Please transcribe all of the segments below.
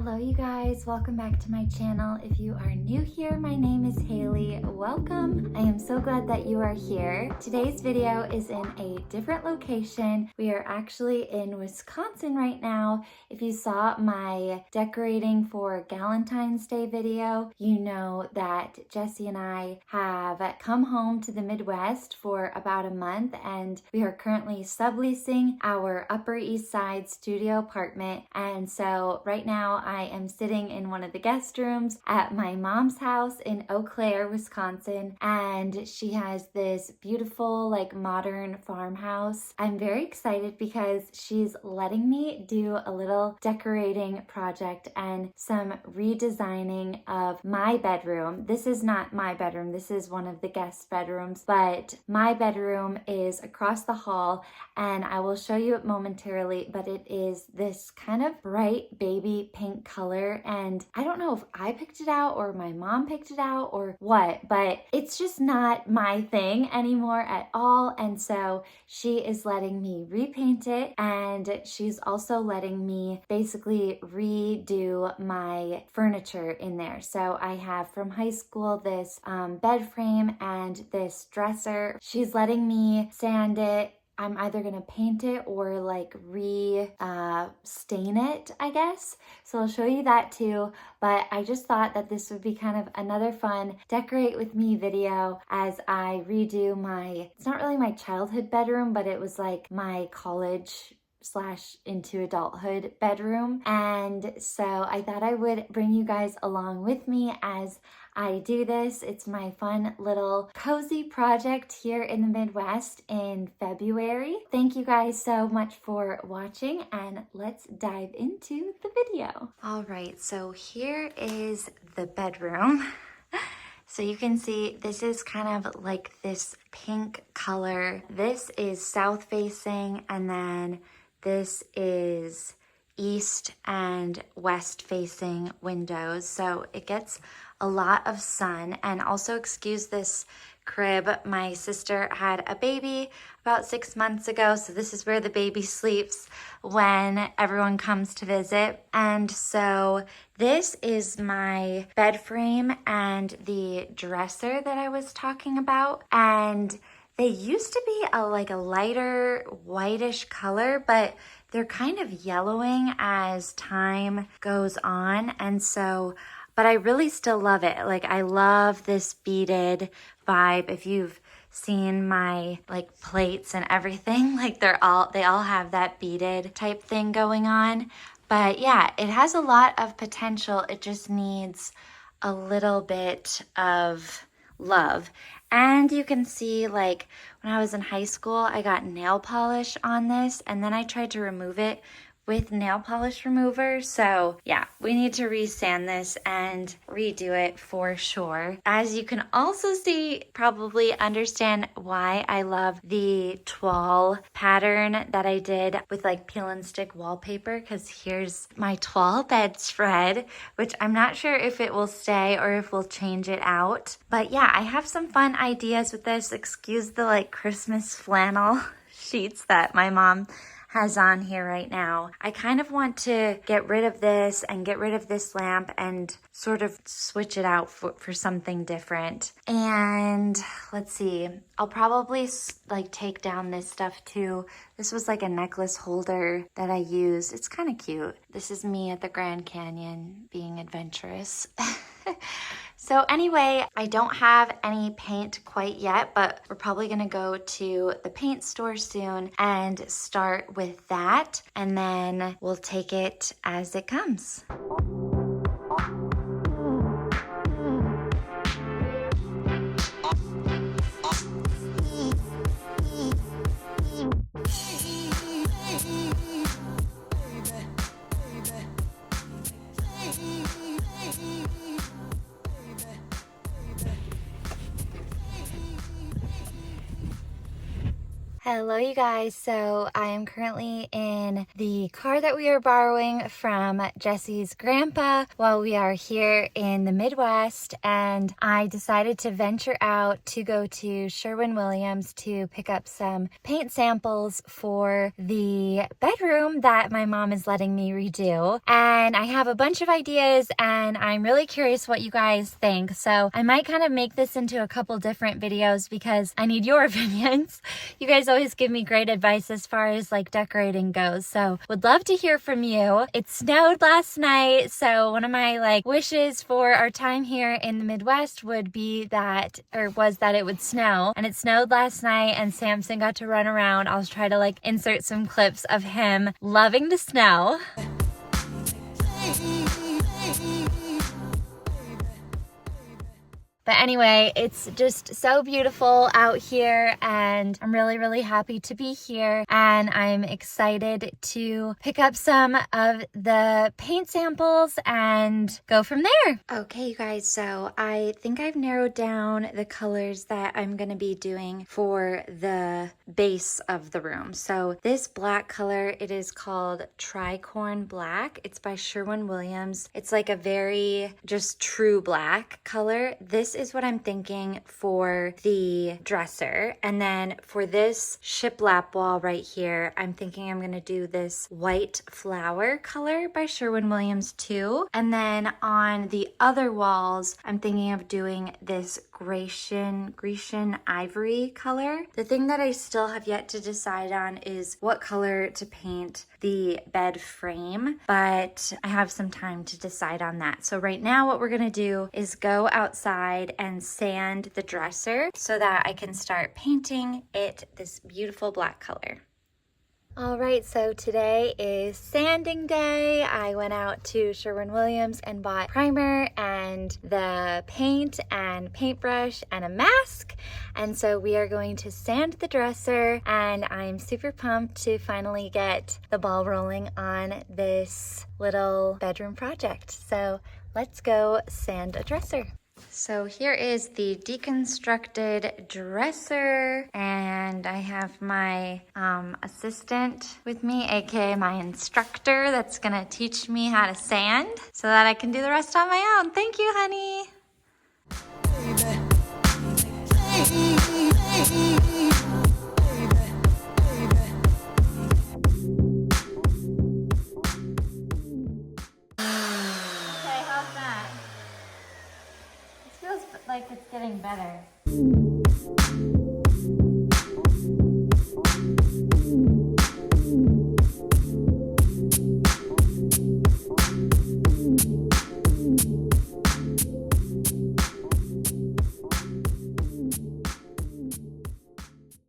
Hello you guys, welcome back to my channel. If you are new here, my name is Haley. Welcome. I am so glad that you are here. Today's video is in a different location. We are actually in Wisconsin right now. If you saw my decorating for Galentine's Day video, you know that Jesse and I have come home to the Midwest for about a month, and we are currently subleasing our Upper East Side studio apartment. And so right now I am sitting in one of the guest rooms at my mom's house in Eau Claire, Wisconsin, and she has this beautiful modern farmhouse. I'm very excited because she's letting me do a little decorating project and some redesigning of my bedroom. This is not my bedroom, this is one of the guest bedrooms, but my bedroom is across the hall, and I will show you it momentarily, but it is this kind of bright baby pink color, and I don't know if I picked it out or my mom picked it out or what, but it's just not my thing anymore at all. And so she is letting me repaint it, and she's also letting me basically redo my furniture in there. So I have from high school this bed frame and this dresser. She's letting me sand it. I'm either gonna paint it or stain it, I guess. So I'll show you that too. But I just thought that this would be kind of another fun decorate with me video as I redo my, it's not really my childhood bedroom, but it was like my college / into adulthood bedroom. And so I thought I would bring you guys along with me as I do this. It's my fun little cozy project here in the Midwest in February. Thank you guys so much for watching, and let's dive into the video. All right, so here is the bedroom. So you can see this is kind of like this pink color. This is south facing, and then this is east and west facing windows. So it gets a lot of sun. And also, excuse this crib, my sister had a baby about 6 months ago, so this is where the baby sleeps when everyone comes to visit. And so this is my bed frame and the dresser that I was talking about, and they used to be a lighter whitish color, but they're kind of yellowing as time goes on. And so, but I really still love it. I love this beaded vibe. If you've seen my plates and everything, they all have that beaded type thing going on. But yeah, it has a lot of potential. It just needs a little bit of love. And you can see when I was in high school, I got nail polish on this, and then I tried to remove it with nail polish remover. So yeah, we need to resand this and redo it for sure. As you can also see, probably understand why I love the toile pattern that I did with peel and stick wallpaper, because here's my toile bedspread, which I'm not sure if it will stay or if we'll change it out. But yeah, I have some fun ideas with this. Excuse the Christmas flannel sheets that my mom has on here right now. I kind of want to get rid of this and get rid of this lamp and sort of switch it out for something different. And let's see, I'll probably take down this stuff too. This was a necklace holder that I used. It's kind of cute. This is me at the Grand Canyon being adventurous. So anyway, I don't have any paint quite yet, but we're probably gonna go to the paint store soon and start with that, and then we'll take it as it comes. Hello you guys, so I am currently in the car that we are borrowing from Jesse's grandpa while we are here in the Midwest, and I decided to venture out to go to Sherwin Williams to pick up some paint samples for the bedroom that my mom is letting me redo. And I have a bunch of ideas and I'm really curious what you guys think, so I might kind of make this into a couple different videos because I need your opinions. You guys always give me great advice as far as like decorating goes, so would love to hear from you. It snowed last night, so one of my wishes for our time here in the Midwest would be that, or was that it would snow, and it snowed last night and Samson got to run around. I'll try to insert some clips of him loving the snow. But anyway, it's just so beautiful out here and I'm really happy to be here, and I'm excited to pick up some of the paint samples and go from there. Okay, you guys, so I think I've narrowed down the colors that I'm gonna be doing for the base of the room. So this black color, it is called Tricorn Black. It's by Sherwin Williams. It's like a very just true black color. This is what I'm thinking for the dresser. And then for this Shiplap Wall right here, I'm thinking I'm gonna do this white flower color by Sherwin Williams too. And then on the other walls, I'm thinking of doing this Grecian ivory color. The thing that I still have yet to decide on is what color to paint the bed frame, but I have some time to decide on that. So right now what we're gonna do is go outside and sand the dresser so that I can start painting it this beautiful black color. All right, so today is sanding day. I went out to Sherwin Williams and bought primer and the paint and paintbrush and a mask. And so we are going to sand the dresser, and I'm super pumped to finally get the ball rolling on this little bedroom project. So let's go sand a dresser. So here is the deconstructed dresser, and I have my assistant with me, aka my instructor, that's gonna teach me how to sand so that I can do the rest on my own. Thank you, honey. Okay, how's that? Feels like it's getting better.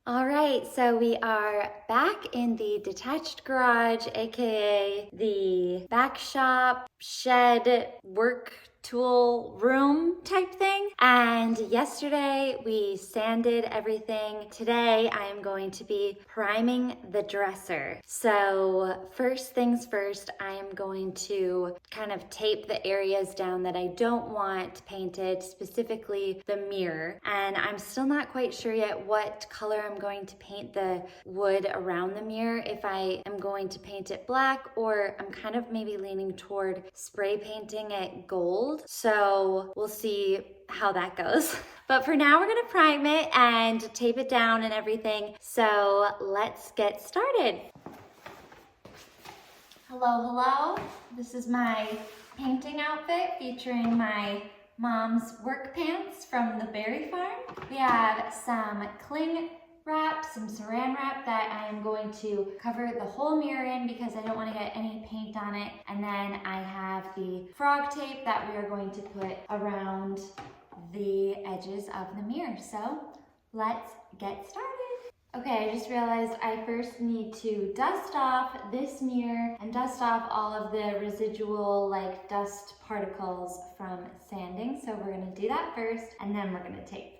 All right, so we are back in the detached garage, aka the back shop, shed, work tool room type thing. And yesterday we sanded everything. Today I am going to be priming the dresser. So first things first, I am going to kind of tape the areas down that I don't want painted, specifically the mirror. And I'm still not quite sure yet what color I'm going to paint the wood around the mirror, if I am going to paint it black, or I'm kind of maybe leaning toward spray painting it gold. So we'll see how that goes. But for now, we're gonna prime it and tape it down and everything. So let's get started. Hello. This is my painting outfit featuring my mom's work pants from the berry farm. We have some cling wrap, some saran wrap that I am going to cover the whole mirror in because I don't want to get any paint on it. And then I have the frog tape that we are going to put around the edges of the mirror. So let's get started. Okay, I just realized I first need to dust off this mirror and dust off all of the residual dust particles from sanding. So we're gonna do that first and then we're gonna tape.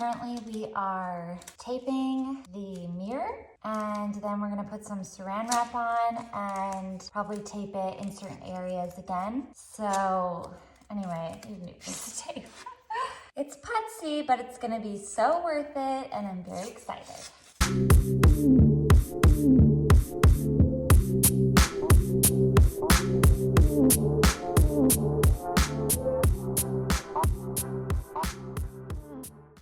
currently we are taping the mirror, and then we're gonna put some saran wrap on and probably tape it in certain areas again. So anyway, I need a new piece of tape. It's putsy, but it's gonna be so worth it, and I'm very excited.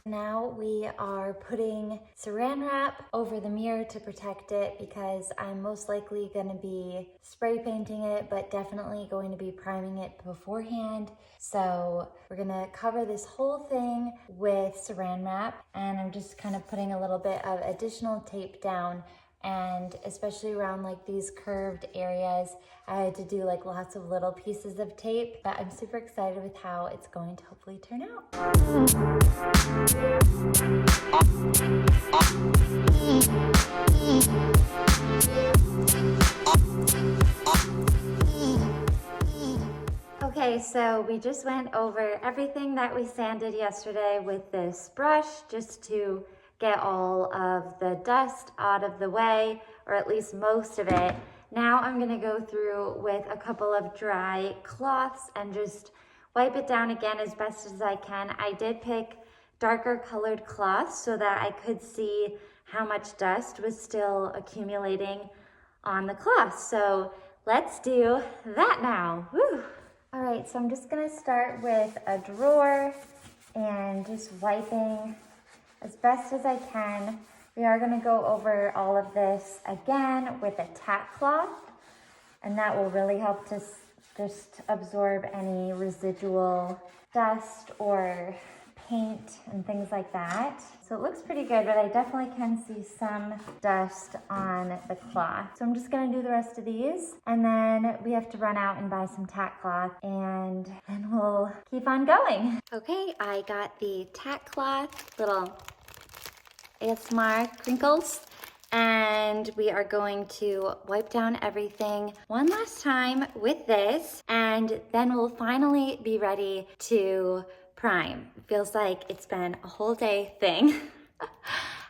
Now we are putting saran wrap over the mirror to protect it because I'm most likely going to be spray painting it, but definitely going to be priming it beforehand. So we're going to cover this whole thing with saran wrap, and I'm just kind of putting a little bit of additional tape down, and especially around like these curved areas, I had to do like lots of little pieces of tape, but I'm super excited with how it's going to hopefully turn out. Okay, so we just went over everything that we sanded yesterday with this brush just to get all of the dust out of the way, or at least most of it. Now I'm gonna go through with a couple of dry cloths and just wipe it down again as best as I can. I did pick darker colored cloths so that I could see how much dust was still accumulating on the cloth. So let's do that now. Woo. All right, so I'm just gonna start with a drawer and just wiping as best as I can. We are gonna go over all of this again with a tack cloth, and that will really help to just absorb any residual dust or paint and things like that. So it looks pretty good, but I definitely can see some dust on the cloth. So I'm just gonna do the rest of these, and then we have to run out and buy some tack cloth, and then we'll keep on going. Okay, I got the tack cloth, little ASMR crinkles, and we are going to wipe down everything one last time with this, and then we'll finally be ready to prime. It feels like it's been a whole day thing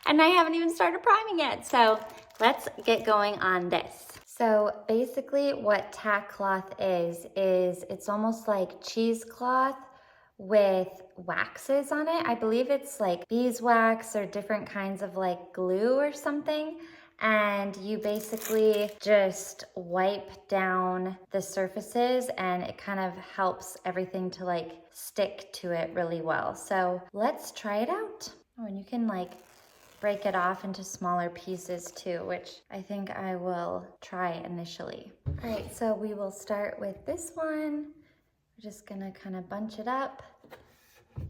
and I haven't even started priming yet. So let's get going on this. So basically what tack cloth is it's almost like cheesecloth with waxes on it. I believe it's like beeswax or different kinds of like glue or something. And you basically just wipe down the surfaces, and it kind of helps everything to like stick to it really well. So let's try it out. Oh, and you can like break it off into smaller pieces too, which I think I will try initially. All right, so we will start with this one. We're just gonna kind of bunch it up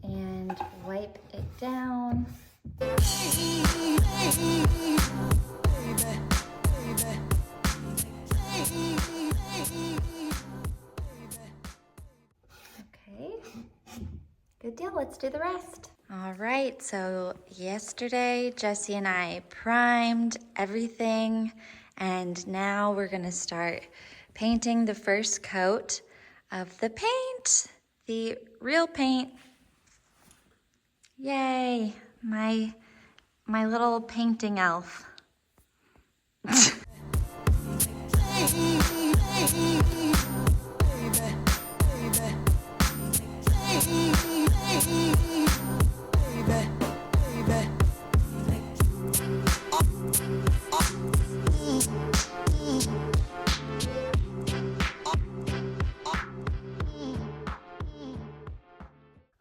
and wipe it down. Okay, good deal, let's do the rest. All right, so yesterday Jesse and I primed everything, and now we're gonna start painting the first coat of the paint, the real paint. Yay, my little painting elf.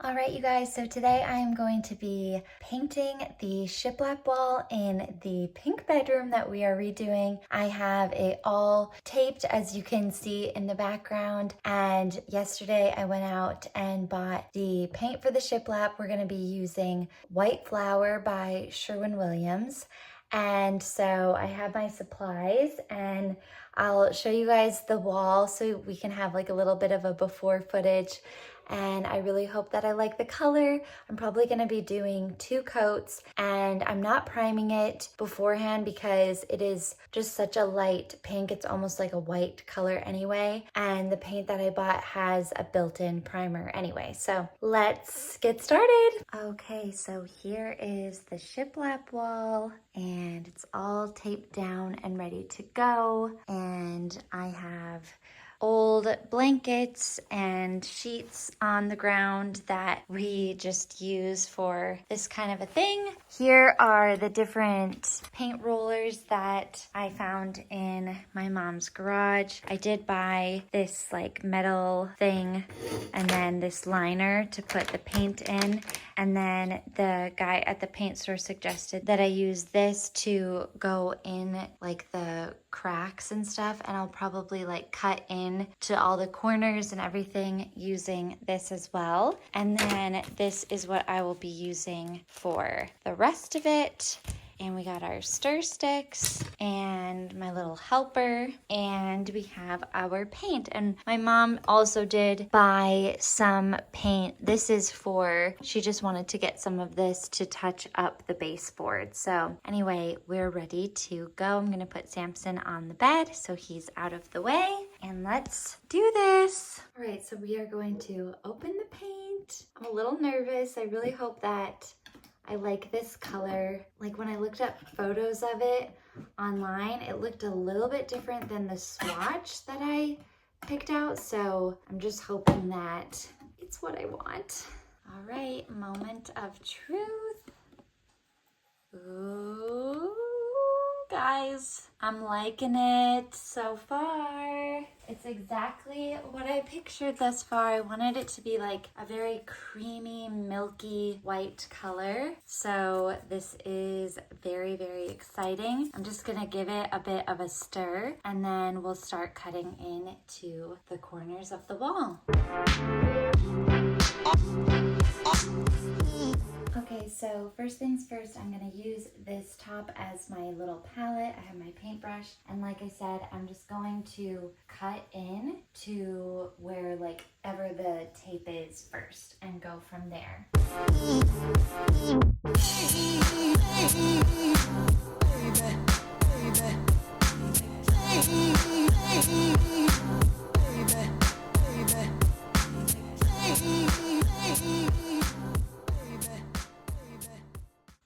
All right, you guys, so today I am going to be painting the shiplap wall in the pink bedroom that we are redoing. I have it all taped, as you can see in the background, and yesterday I went out and bought the paint for the shiplap. We're gonna be using White Flower by Sherwin Williams. And so I have my supplies, and I'll show you guys the wall so we can have like a little bit of a before footage and I really hope that I like the color. I'm probably gonna be doing 2 coats, and I'm not priming it beforehand because it is just such a light pink. It's almost like a white color anyway, and the paint that I bought has a built-in primer anyway. So let's get started. Okay, so here is the shiplap wall, and it's all taped down and ready to go. And I have old blankets and sheets on the ground that we just use for this kind of a thing. Here are the different paint rollers that I found in my mom's garage. I did buy this like metal thing and then this liner to put the paint in. And then the guy at the paint store suggested that I use this to go in like the cracks and stuff, and I'll probably like cut in to all the corners and everything using this as well. And then this is what I will be using for the rest of it. And we got our stir sticks and my little helper, and we have our paint. And my mom also did buy some paint. This is for, she just wanted to get some of this to touch up the baseboard. So anyway, we're ready to go. I'm gonna put Samson on the bed so he's out of the way, and let's do this. All right, so we are going to open the paint. I'm a little nervous. I really hope that I like this color. Like when I looked up photos of it online, it looked a little bit different than the swatch that I picked out. So I'm just hoping that it's what I want. All right, moment of truth. Ooh, guys, I'm liking it so far. It's exactly what I pictured thus far. I wanted it to be like a very creamy, milky white color. So this is very, very exciting. I'm just gonna give it a bit of a stir, and then we'll start cutting into the corners of the wall. Okay, so first things first, I'm gonna use this top as my little palette. I have my paintbrush, and like I said, I'm just going to cut in to where like ever the tape is first and go from there.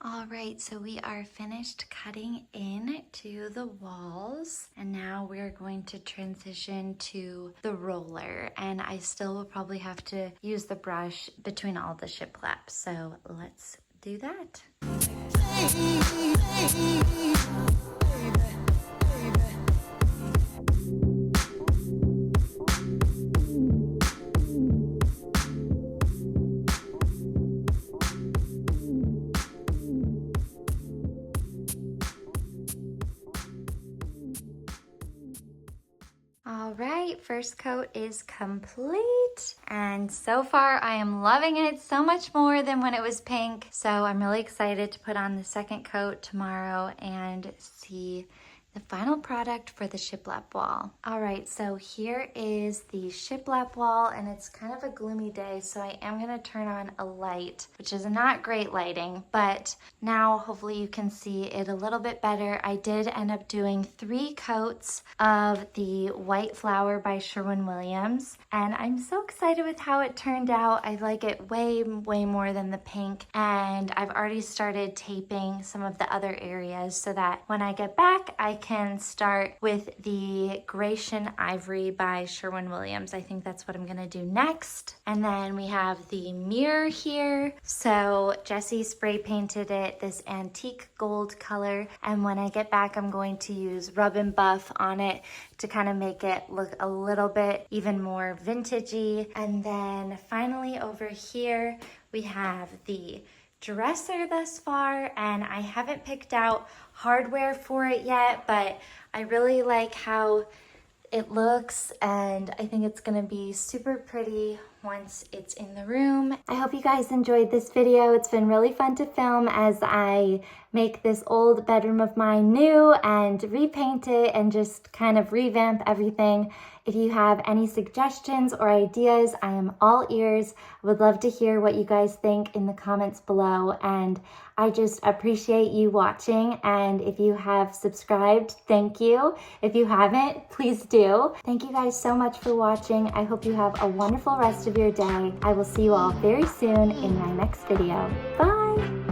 All right, so we are finished cutting in to the walls, and now we're going to transition to the roller, and I still will probably have to use the brush between all the shiplaps, so let's do that. All right, first coat is complete, and so far I am loving it so much more than when it was pink. So I'm really excited to put on the second coat tomorrow and see the final product for the shiplap wall. All right, so here is the shiplap wall, and it's kind of a gloomy day, so I am gonna turn on a light, which is not great lighting, but now hopefully you can see it a little bit better. I did end up doing 3 coats of the White Flower by Sherwin Williams, and I'm so excited with how it turned out. I like it way, way more than the pink, and I've already started taping some of the other areas so that when I get back, I can start with the Grecian Ivory by Sherwin Williams. I think that's what I'm gonna do next. And then we have the mirror here. So Jessie spray painted it this antique gold color, and when I get back, I'm going to use Rub and Buff on it to kind of make it look a little bit even more vintagey. And then finally over here, we have the dresser thus far, and I haven't picked out hardware for it yet, but I really like how it looks, and I think it's gonna be super pretty once it's in the room. I hope you guys enjoyed this video. It's been really fun to film as I make this old bedroom of mine new and repaint it and just kind of revamp everything. If you have any suggestions or ideas, I am all ears. I would love to hear what you guys think in the comments below, and I just appreciate you watching. And if you have subscribed, thank you. If you haven't, please do. Thank you guys so much for watching. I hope you have a wonderful rest of your day. I will see you all very soon in my next video. Bye!